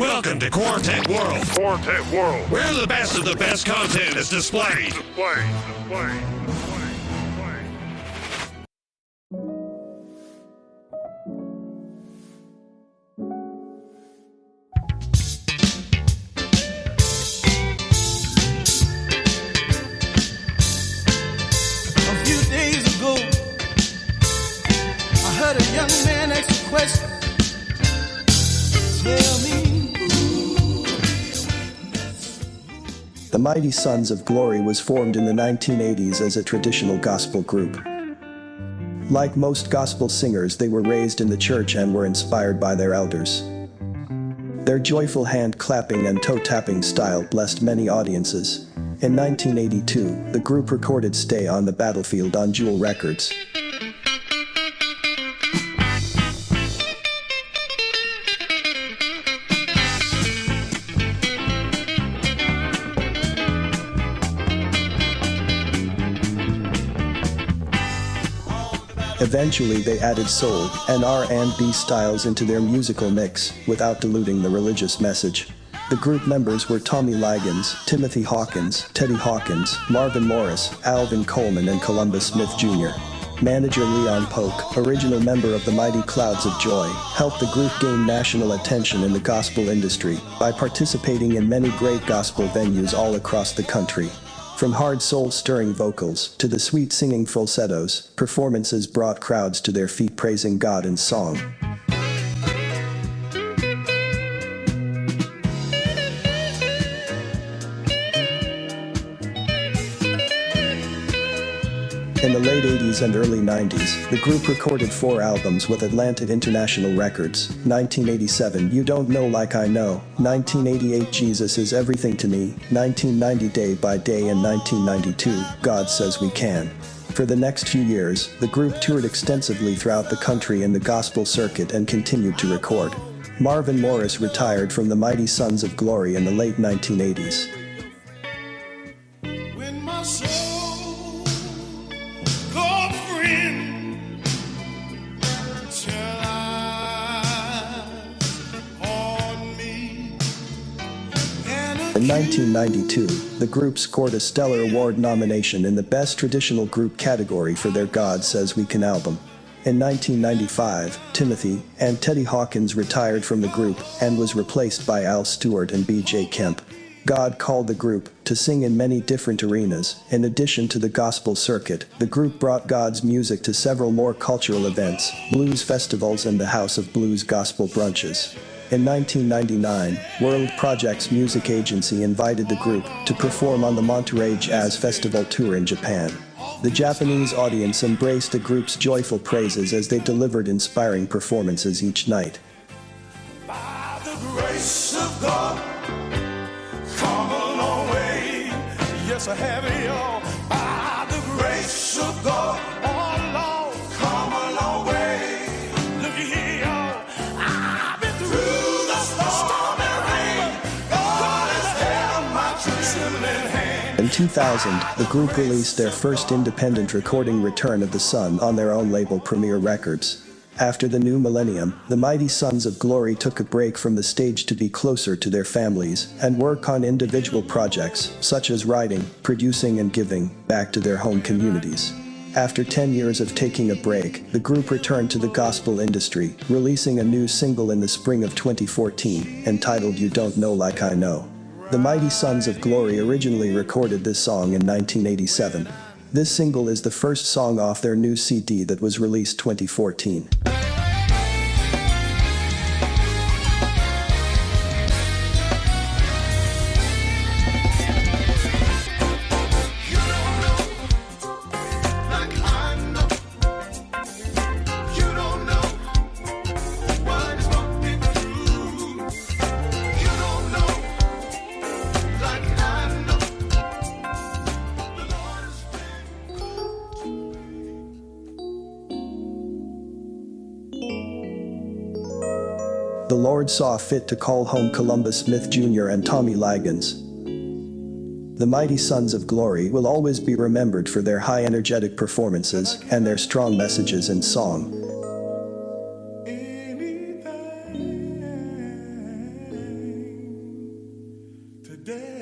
Welcome to Quartet World, Quartet World. where the best of the best content is displayed. Display. A few days ago, I heard a young man ask a question. Tell me. The Mighty Sons of Glory was formed in the 1980s as a traditional gospel group. Like most gospel singers, they were raised in the church and were inspired by their elders. Their joyful hand-clapping and toe-tapping style blessed many audiences. In 1982, the group recorded Stay on the Battlefield on Jewel Records. Eventually they added soul and R&B styles into their musical mix, without diluting the religious message. The group members were Tommy Liggins, Timothy Hawkins, Teddy Hawkins, Marvin Morris, Alvin Coleman and Columbus Smith Jr. Manager Leon Polk, original member of the Mighty Clouds of Joy, helped the group gain national attention in the gospel industry by participating in many great gospel venues all across the country. From hard soul-stirring vocals to the sweet singing falsettos, performances brought crowds to their feet praising God in song. In the late 80s and early 90s, the group recorded 4 albums with Atlantic International Records. 1987, You Don't Know Like I Know. 1988, Jesus Is Everything to Me. 1990, Day by Day, and 1992, God Says We Can. For the next few years, the group toured extensively throughout the country in the gospel circuit and continued to record. Marvin Morris retired from the Mighty Sons of Glory in the late 1980s. When my soul got friend, tell eyes on me. In 1992, the group scored a Stellar Award nomination in the Best Traditional Group category for their God Says We Can album. In 1995, Timothy and Teddy Hawkins retired from the group and was replaced by Al Stewart and B.J. Kemp. God called the group to sing in many different arenas. In addition to the gospel circuit, the group brought God's music to several more cultural events, blues festivals and the House of Blues gospel brunches. In 1999, World Projects Music Agency invited the group to perform on the Monterey Jazz Festival tour in Japan. The Japanese audience embraced the group's joyful praises as they delivered inspiring performances each night. By the grace of God, come a long way. Yes, I have it all. By the grace of God, oh Lord, come a long way. Look here, y'all. I've been through the storm and rain. God has held my trembling hand. In 2000, the group released their first independent recording, Return of the Sun, on their own label Premier Records. After the new millennium, the Mighty Sons of Glory took a break from the stage to be closer to their families and work on individual projects, such as writing, producing and giving back to their home communities. After 10 years of taking a break, the group returned to the gospel industry, releasing a new single in the spring of 2014, entitled You Don't Know Like I Know. The Mighty Sons of Glory originally recorded this song in 1987. This single is the first song off their new CD that was released 2014. The Lord saw fit to call home Columbus Smith Jr. and Tommy Liggins. The Mighty Sons of Glory will always be remembered for their high energetic performances and their strong messages in song. today.